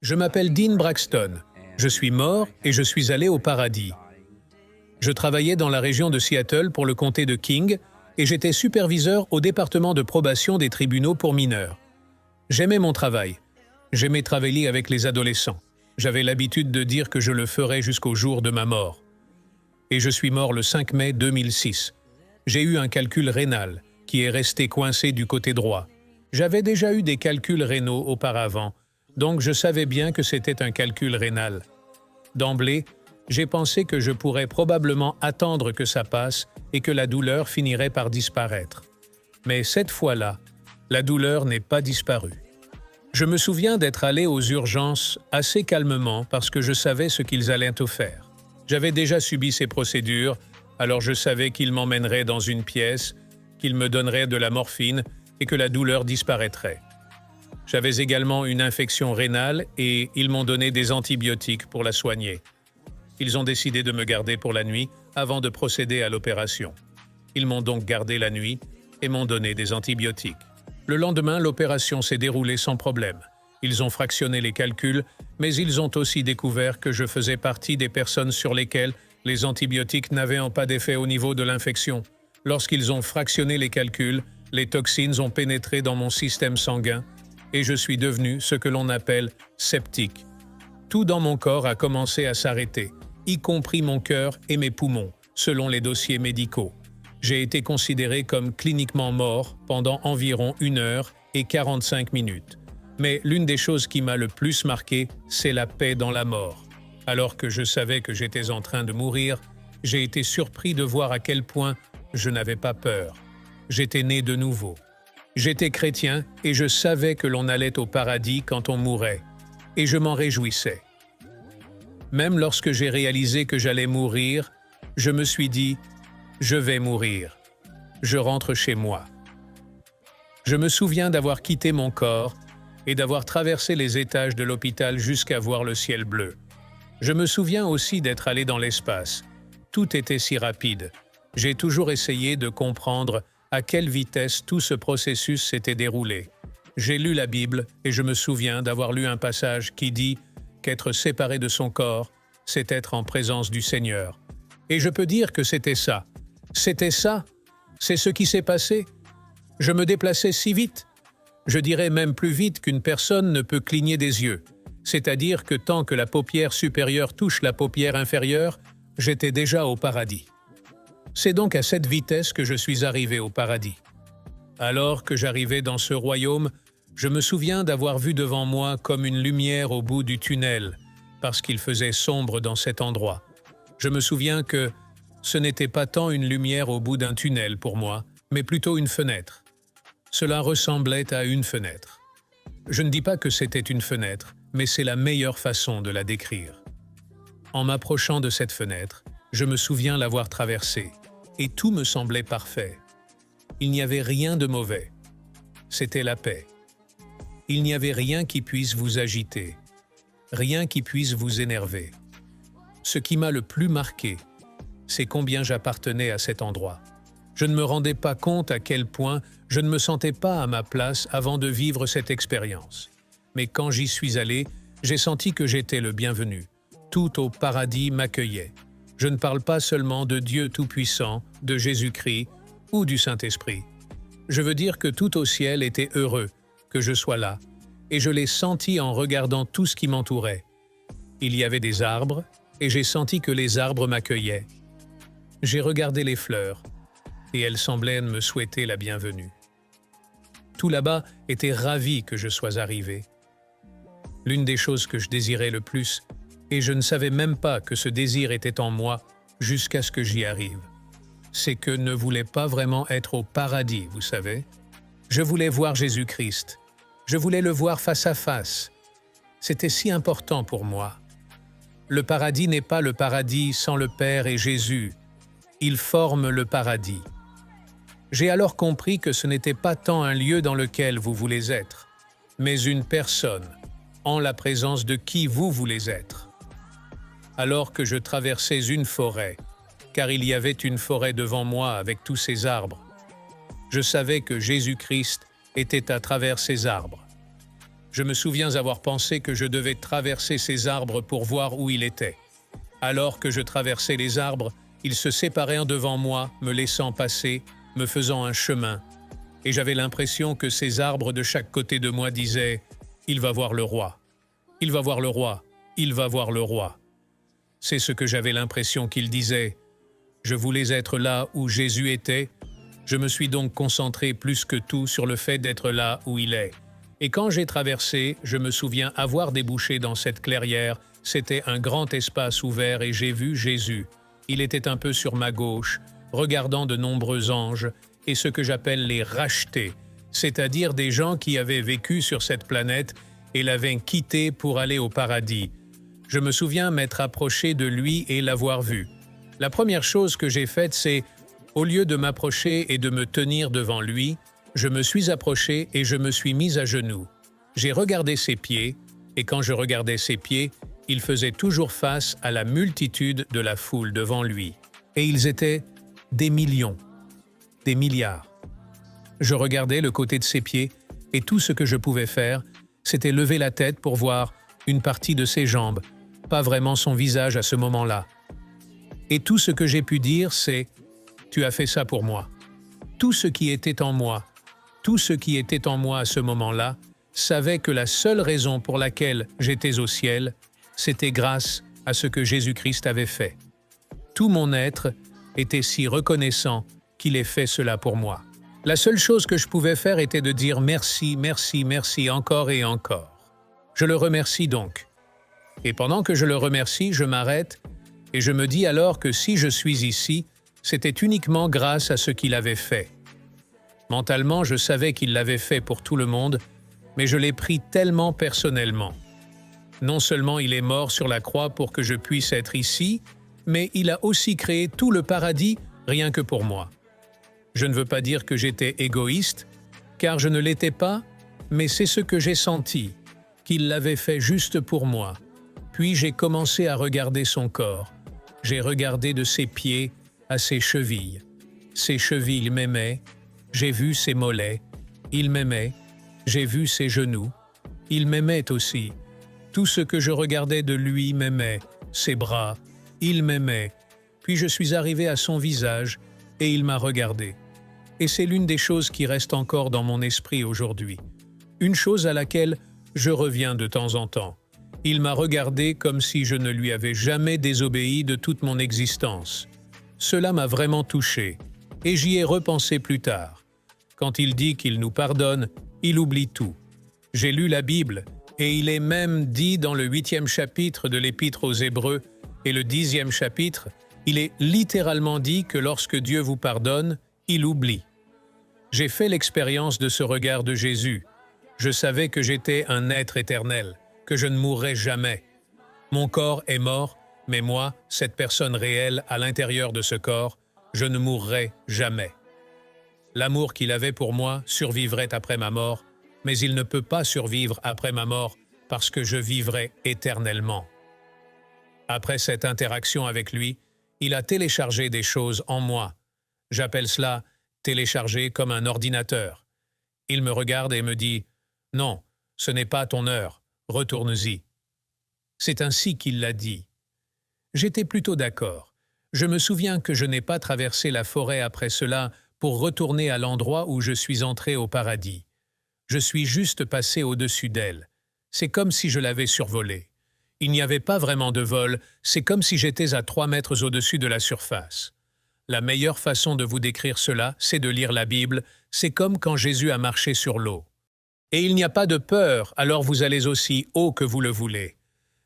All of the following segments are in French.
Je m'appelle Dean Braxton. Je suis mort et je suis allé au paradis. Je travaillais dans la région de Seattle pour le comté de King et j'étais superviseur au département de probation des tribunaux pour mineurs. J'aimais mon travail. J'aimais travailler avec les adolescents. J'avais l'habitude de dire que je le ferais jusqu'au jour de ma mort. Et je suis mort le 5 mai 2006. J'ai eu un calcul rénal qui est resté coincé du côté droit. J'avais déjà eu des calculs rénaux auparavant, donc je savais bien que c'était un calcul rénal. D'emblée, j'ai pensé que je pourrais probablement attendre que ça passe et que la douleur finirait par disparaître. Mais cette fois-là, la douleur n'est pas disparue. Je me souviens d'être allé aux urgences assez calmement parce que je savais ce qu'ils allaient faire. J'avais déjà subi ces procédures, alors je savais qu'ils m'emmèneraient dans une pièce, qu'ils me donneraient de la morphine et que la douleur disparaîtrait. J'avais également une infection rénale et ils m'ont donné des antibiotiques pour la soigner. Ils ont décidé de me garder pour la nuit avant de procéder à l'opération. Ils m'ont donc gardé la nuit et m'ont donné des antibiotiques. Le lendemain, l'opération s'est déroulée sans problème. Ils ont fractionné les calculs, mais ils ont aussi découvert que je faisais partie des personnes sur lesquelles les antibiotiques n'avaient pas d'effet au niveau de l'infection. Lorsqu'ils ont fractionné les calculs, les toxines ont pénétré dans mon système sanguin et je suis devenu ce que l'on appelle septique. Tout dans mon corps a commencé à s'arrêter, y compris mon cœur et mes poumons, selon les dossiers médicaux. J'ai été considéré comme cliniquement mort pendant environ 1 heure et 45 minutes. Mais l'une des choses qui m'a le plus marqué, c'est la paix dans la mort. Alors que je savais que j'étais en train de mourir, j'ai été surpris de voir à quel point je n'avais pas peur. J'étais né de nouveau. J'étais chrétien et je savais que l'on allait au paradis quand on mourait. Et je m'en réjouissais. Même lorsque j'ai réalisé que j'allais mourir, je me suis dit « Je vais mourir. Je rentre chez moi. » Je me souviens d'avoir quitté mon corps et d'avoir traversé les étages de l'hôpital jusqu'à voir le ciel bleu. Je me souviens aussi d'être allé dans l'espace. Tout était si rapide. J'ai toujours essayé de comprendre à quelle vitesse tout ce processus s'était déroulé. J'ai lu la Bible et je me souviens d'avoir lu un passage qui dit qu'être séparé de son corps, c'est être en présence du Seigneur. Et je peux dire que c'était ça. C'était ça. C'est ce qui s'est passé. Je me déplaçais si vite. Je dirais même plus vite qu'une personne ne peut cligner des yeux. C'est-à-dire que tant que la paupière supérieure touche la paupière inférieure, j'étais déjà au paradis. C'est donc à cette vitesse que je suis arrivé au paradis. Alors que j'arrivais dans ce royaume, je me souviens d'avoir vu devant moi comme une lumière au bout du tunnel, parce qu'il faisait sombre dans cet endroit. Je me souviens que ce n'était pas tant une lumière au bout d'un tunnel pour moi, mais plutôt une fenêtre. Cela ressemblait à une fenêtre. Je ne dis pas que c'était une fenêtre, mais c'est la meilleure façon de la décrire. En m'approchant de cette fenêtre, je me souviens l'avoir traversée, et tout me semblait parfait. Il n'y avait rien de mauvais. C'était la paix. Il n'y avait rien qui puisse vous agiter, rien qui puisse vous énerver. Ce qui m'a le plus marqué, c'est combien j'appartenais à cet endroit. Je ne me rendais pas compte à quel point je ne me sentais pas à ma place avant de vivre cette expérience. Mais quand j'y suis allé, j'ai senti que j'étais le bienvenu. Tout au paradis m'accueillait. Je ne parle pas seulement de Dieu Tout-Puissant, de Jésus-Christ ou du Saint-Esprit. Je veux dire que tout au ciel était heureux que je sois là, et je l'ai senti en regardant tout ce qui m'entourait. Il y avait des arbres, et j'ai senti que les arbres m'accueillaient. J'ai regardé les fleurs, et elles semblaient me souhaiter la bienvenue. Tout là-bas était ravi que je sois arrivé. L'une des choses que je désirais le plus, et je ne savais même pas que ce désir était en moi jusqu'à ce que j'y arrive, c'est que ne voulais pas vraiment être au paradis, vous savez. Je voulais voir Jésus-Christ. Je voulais le voir face à face. C'était si important pour moi. Le paradis n'est pas le paradis sans le Père et Jésus. Ils forment le paradis. J'ai alors compris que ce n'était pas tant un lieu dans lequel vous voulez être, mais une personne, en la présence de qui vous voulez être. Alors que je traversais une forêt, car il y avait une forêt devant moi avec tous ces arbres, je savais que Jésus-Christ était à travers ces arbres. Je me souviens avoir pensé que je devais traverser ces arbres pour voir où il était. Alors que je traversais les arbres, ils se séparèrent devant moi, me laissant passer, me faisant un chemin. Et j'avais l'impression que ces arbres de chaque côté de moi disaient « Il va voir le roi. Il va voir le roi. Il va voir le roi. » C'est ce que j'avais l'impression qu'ils disaient. Je voulais être là où Jésus était. Je me suis donc concentré plus que tout sur le fait d'être là où il est. Et quand j'ai traversé, je me souviens avoir débouché dans cette clairière. C'était un grand espace ouvert et j'ai vu Jésus. Il était un peu sur ma gauche, regardant de nombreux anges et ce que j'appelle les rachetés, c'est-à-dire des gens qui avaient vécu sur cette planète et l'avaient quitté pour aller au paradis. Je me souviens m'être approché de lui et l'avoir vu. La première chose que j'ai faite, c'est, au lieu de m'approcher et de me tenir devant lui, je me suis approché et je me suis mis à genoux. J'ai regardé ses pieds, et quand je regardais ses pieds, il faisait toujours face à la multitude de la foule devant lui. Et ils étaient des millions, des milliards. Je regardais le côté de ses pieds, et tout ce que je pouvais faire, c'était lever la tête pour voir une partie de ses jambes, pas vraiment son visage à ce moment-là. Et tout ce que j'ai pu dire, c'est « Tu as fait ça pour moi ». Tout ce qui était en moi, tout ce qui était en moi à ce moment-là, savait que la seule raison pour laquelle j'étais au ciel, c'était grâce à ce que Jésus-Christ avait fait. Tout mon être était si reconnaissant qu'il ait fait cela pour moi. La seule chose que je pouvais faire était de dire merci, merci, merci encore et encore. Je le remercie donc. Et pendant que je le remercie, je m'arrête et je me dis alors que si je suis ici, c'était uniquement grâce à ce qu'il avait fait. Mentalement, je savais qu'il l'avait fait pour tout le monde, mais je l'ai pris tellement personnellement. Non seulement il est mort sur la croix pour que je puisse être ici, mais il a aussi créé tout le paradis rien que pour moi. Je ne veux pas dire que j'étais égoïste, car je ne l'étais pas, mais c'est ce que j'ai senti, qu'il l'avait fait juste pour moi. Puis j'ai commencé à regarder son corps. J'ai regardé de ses pieds à ses chevilles. Ses chevilles m'aimaient, j'ai vu ses mollets, il m'aimait, j'ai vu ses genoux, il m'aimait aussi. Tout ce que je regardais de lui m'aimait, ses bras, il m'aimait. Puis je suis arrivé à son visage et il m'a regardé. Et c'est l'une des choses qui reste encore dans mon esprit aujourd'hui. Une chose à laquelle je reviens de temps en temps. Il m'a regardé comme si je ne lui avais jamais désobéi de toute mon existence. Cela m'a vraiment touché, et j'y ai repensé plus tard. Quand il dit qu'il nous pardonne, il oublie tout. J'ai lu la Bible, et il est même dit dans le 8e chapitre de l'Épître aux Hébreux et le 10e chapitre, il est littéralement dit que lorsque Dieu vous pardonne, il oublie. J'ai fait l'expérience de ce regard de Jésus. Je savais que j'étais un être éternel, que je ne mourrais jamais. Mon corps est mort, mais moi, cette personne réelle à l'intérieur de ce corps, je ne mourrai jamais. L'amour qu'il avait pour moi survivrait après ma mort, mais il ne peut pas survivre après ma mort parce que je vivrai éternellement. Après cette interaction avec lui, il a téléchargé des choses en moi. J'appelle cela télécharger comme un ordinateur. Il me regarde et me dit « Non, ce n'est pas ton heure, retourne-y ». C'est ainsi qu'il l'a dit. J'étais plutôt d'accord. Je me souviens que je n'ai pas traversé la forêt après cela pour retourner à l'endroit où je suis entré au paradis. Je suis juste passé au-dessus d'elle. C'est comme si je l'avais survolée. Il n'y avait pas vraiment de vol, c'est comme si j'étais à 3 mètres au-dessus de la surface. La meilleure façon de vous décrire cela, c'est de lire la Bible, c'est comme quand Jésus a marché sur l'eau. Et il n'y a pas de peur, alors vous allez aussi haut que vous le voulez.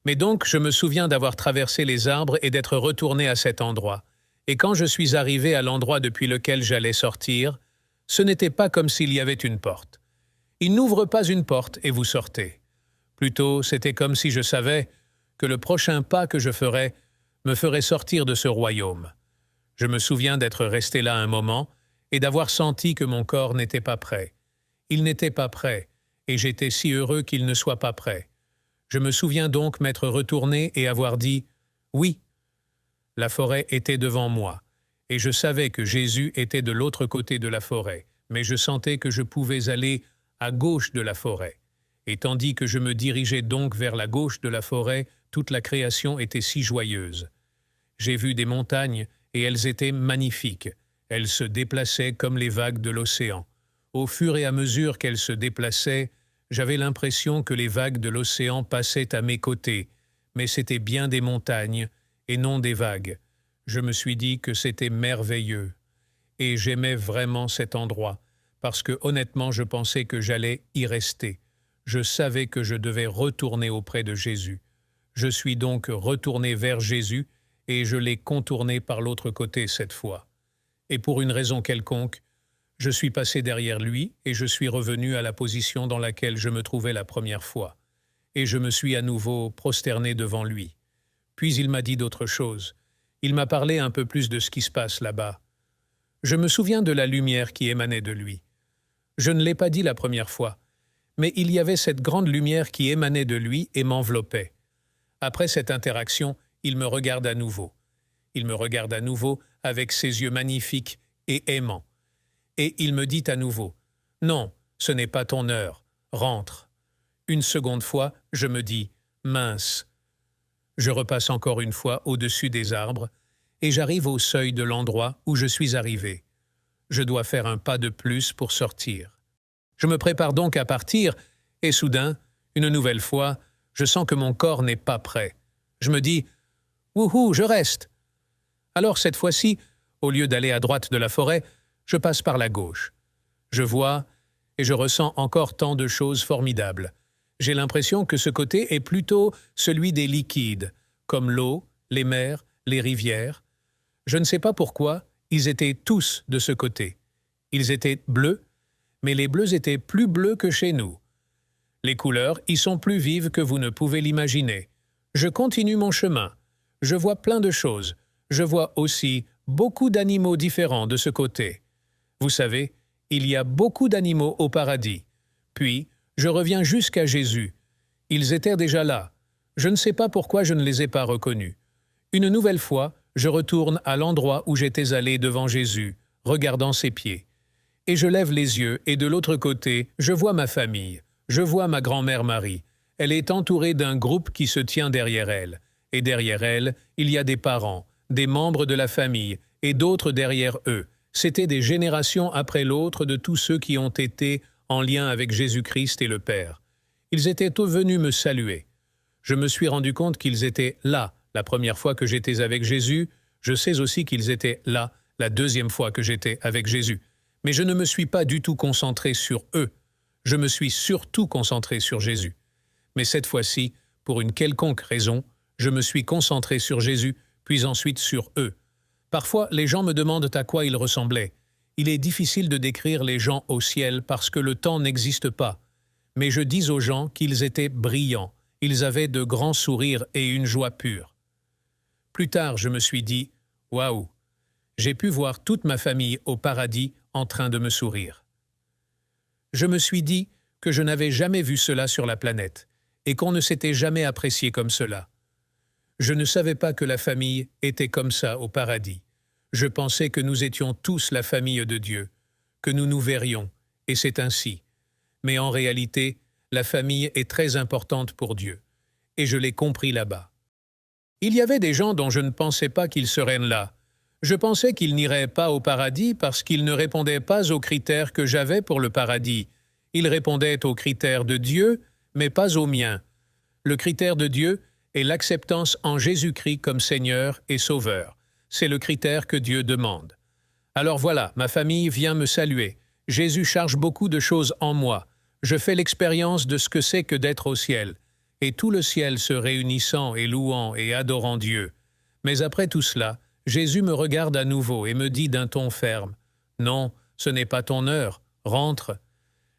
Mais donc, je me souviens d'avoir traversé les arbres et d'être retourné à cet endroit. Et quand je suis arrivé à l'endroit depuis lequel j'allais sortir, ce n'était pas comme s'il y avait une porte. Il n'ouvre pas une porte et vous sortez. Plutôt, c'était comme si je savais que le prochain pas que je ferais me ferait sortir de ce royaume. Je me souviens d'être resté là un moment et d'avoir senti que mon corps n'était pas prêt. Il n'était pas prêt, et j'étais si heureux qu'il ne soit pas prêt. Je me souviens donc m'être retourné et avoir dit « Oui ». La forêt était devant moi, et je savais que Jésus était de l'autre côté de la forêt, mais je sentais que je pouvais aller à gauche de la forêt. Et tandis que je me dirigeais donc vers la gauche de la forêt, toute la création était si joyeuse. J'ai vu des montagnes, et elles étaient magnifiques. Elles se déplaçaient comme les vagues de l'océan. Au fur et à mesure qu'elles se déplaçaient, j'avais l'impression que les vagues de l'océan passaient à mes côtés, mais c'était bien des montagnes, et non des vagues. Je me suis dit que c'était merveilleux. Et j'aimais vraiment cet endroit, parce que honnêtement je pensais que j'allais y rester. Je savais que je devais retourner auprès de Jésus. Je suis donc retourné vers Jésus, et je l'ai contourné par l'autre côté cette fois. Et pour une raison quelconque, je suis passé derrière lui et je suis revenu à la position dans laquelle je me trouvais la première fois. Et je me suis à nouveau prosterné devant lui. Puis il m'a dit d'autres choses. Il m'a parlé un peu plus de ce qui se passe là-bas. Je me souviens de la lumière qui émanait de lui. Je ne l'ai pas dit la première fois, mais il y avait cette grande lumière qui émanait de lui et m'enveloppait. Après cette interaction, il me regarde à nouveau. Il me regarde à nouveau avec ses yeux magnifiques et aimants. Et il me dit à nouveau, « Non, ce n'est pas ton heure, rentre. » Une seconde fois, je me dis, « Mince. » Je repasse encore une fois au-dessus des arbres et j'arrive au seuil de l'endroit où je suis arrivé. Je dois faire un pas de plus pour sortir. Je me prépare donc à partir et soudain, une nouvelle fois, je sens que mon corps n'est pas prêt. Je me dis, « Wouhou, je reste !» Alors cette fois-ci, au lieu d'aller à droite de la forêt, je passe par la gauche. Je vois et je ressens encore tant de choses formidables. J'ai l'impression que ce côté est plutôt celui des liquides, comme l'eau, les mers, les rivières. Je ne sais pas pourquoi, ils étaient tous de ce côté. Ils étaient bleus, mais les bleus étaient plus bleus que chez nous. Les couleurs y sont plus vives que vous ne pouvez l'imaginer. Je continue mon chemin. Je vois plein de choses. Je vois aussi beaucoup d'animaux différents de ce côté. Vous savez, il y a beaucoup d'animaux au paradis. Puis, je reviens jusqu'à Jésus. Ils étaient déjà là. Je ne sais pas pourquoi je ne les ai pas reconnus. Une nouvelle fois, je retourne à l'endroit où j'étais allé devant Jésus, regardant ses pieds. Et je lève les yeux et de l'autre côté, je vois ma famille. Je vois ma grand-mère Marie. Elle est entourée d'un groupe qui se tient derrière elle. Et derrière elle, il y a des parents, des membres de la famille et d'autres derrière eux. C'étaient des générations après l'autre de tous ceux qui ont été en lien avec Jésus-Christ et le Père. Ils étaient tous venus me saluer. Je me suis rendu compte qu'ils étaient là la première fois que j'étais avec Jésus. Je sais aussi qu'ils étaient là la deuxième fois que j'étais avec Jésus. Mais je ne me suis pas du tout concentré sur eux. Je me suis surtout concentré sur Jésus. Mais cette fois-ci, pour une quelconque raison, je me suis concentré sur Jésus, puis ensuite sur eux. Parfois, les gens me demandent à quoi ils ressemblaient. Il est difficile de décrire les gens au ciel parce que le temps n'existe pas. Mais je dis aux gens qu'ils étaient brillants, ils avaient de grands sourires et une joie pure. Plus tard, je me suis dit, « Waouh, j'ai pu voir toute ma famille au paradis en train de me sourire. » Je me suis dit que je n'avais jamais vu cela sur la planète et qu'on ne s'était jamais apprécié comme cela. Je ne savais pas que la famille était comme ça au paradis. Je pensais que nous étions tous la famille de Dieu, que nous nous verrions, et c'est ainsi. Mais en réalité, la famille est très importante pour Dieu, et je l'ai compris là-bas. Il y avait des gens dont je ne pensais pas qu'ils seraient là. Je pensais qu'ils n'iraient pas au paradis parce qu'ils ne répondaient pas aux critères que j'avais pour le paradis. Ils répondaient aux critères de Dieu, mais pas aux miens. Le critère de Dieu est l'acceptance en Jésus-Christ comme Seigneur et Sauveur. C'est le critère que Dieu demande. Alors voilà, ma famille vient me saluer. Jésus charge beaucoup de choses en moi. Je fais l'expérience de ce que c'est que d'être au ciel. Et tout le ciel se réunissant et louant et adorant Dieu. Mais après tout cela, Jésus me regarde à nouveau et me dit d'un ton ferme, « Non, ce n'est pas ton heure, rentre. »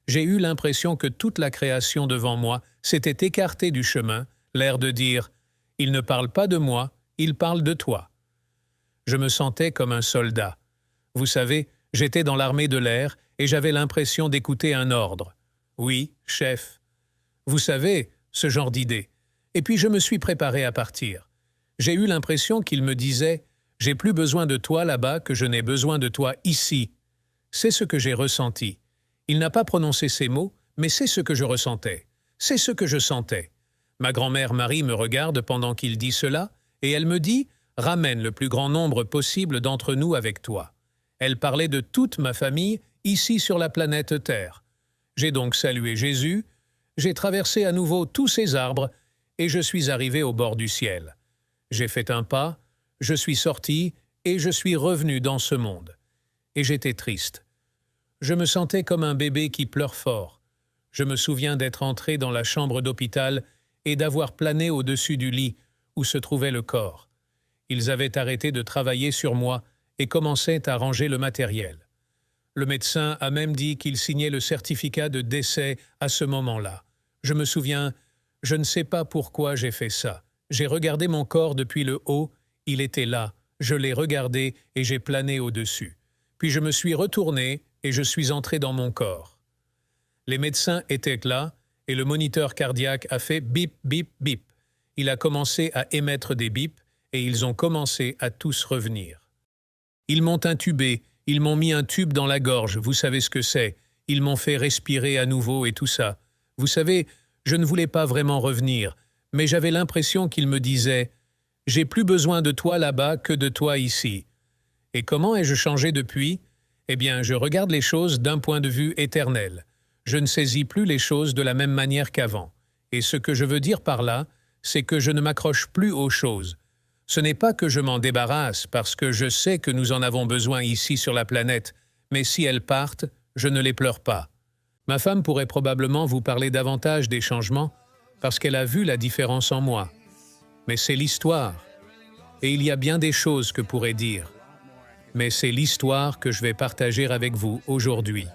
J'ai eu l'impression que toute la création devant moi s'était écartée du chemin, l'air de dire « Il ne parle pas de moi, il parle de toi. » Je me sentais comme un soldat. Vous savez, j'étais dans l'armée de l'air et j'avais l'impression d'écouter un ordre. Oui, chef. Vous savez, ce genre d'idée. Et puis je me suis préparé à partir. J'ai eu l'impression qu'il me disait « J'ai plus besoin de toi là-bas que je n'ai besoin de toi ici. » C'est ce que j'ai ressenti. Il n'a pas prononcé ces mots, mais c'est ce que je ressentais. C'est ce que je sentais. Ma grand-mère Marie me regarde pendant qu'il dit cela, et elle me dit « Ramène le plus grand nombre possible d'entre nous avec toi ». Elle parlait de toute ma famille, ici sur la planète Terre. J'ai donc salué Jésus, j'ai traversé à nouveau tous ces arbres, et je suis arrivé au bord du ciel. J'ai fait un pas, je suis sorti, et je suis revenu dans ce monde. Et j'étais triste. Je me sentais comme un bébé qui pleure fort. Je me souviens d'être entré dans la chambre d'hôpital et d'avoir plané au-dessus du lit où se trouvait le corps. Ils avaient arrêté de travailler sur moi et commençaient à ranger le matériel. Le médecin a même dit qu'il signait le certificat de décès à ce moment-là. Je me souviens, je ne sais pas pourquoi j'ai fait ça. J'ai regardé mon corps depuis le haut, il était là, je l'ai regardé et j'ai plané au-dessus. Puis je me suis retourné et je suis entré dans mon corps. Les médecins étaient là et le moniteur cardiaque a fait bip, bip, bip. Il a commencé à émettre des bips et ils ont commencé à tous revenir. Ils m'ont intubé, ils m'ont mis un tube dans la gorge, vous savez ce que c'est. Ils m'ont fait respirer à nouveau et tout ça. Vous savez, je ne voulais pas vraiment revenir, mais j'avais l'impression qu'ils me disaient « J'ai plus besoin de toi là-bas que de toi ici ». Et comment ai-je changé depuis? Eh bien, je regarde les choses d'un point de vue éternel. Je ne saisis plus les choses de la même manière qu'avant. Et ce que je veux dire par là, c'est que je ne m'accroche plus aux choses. Ce n'est pas que je m'en débarrasse, parce que je sais que nous en avons besoin ici sur la planète, mais si elles partent, je ne les pleure pas. Ma femme pourrait probablement vous parler davantage des changements, parce qu'elle a vu la différence en moi. Mais c'est l'histoire. Et il y a bien des choses que pourrait dire. Mais c'est l'histoire que je vais partager avec vous aujourd'hui.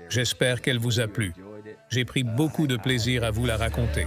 J'espère qu'elle vous a plu. J'ai pris beaucoup de plaisir à vous la raconter.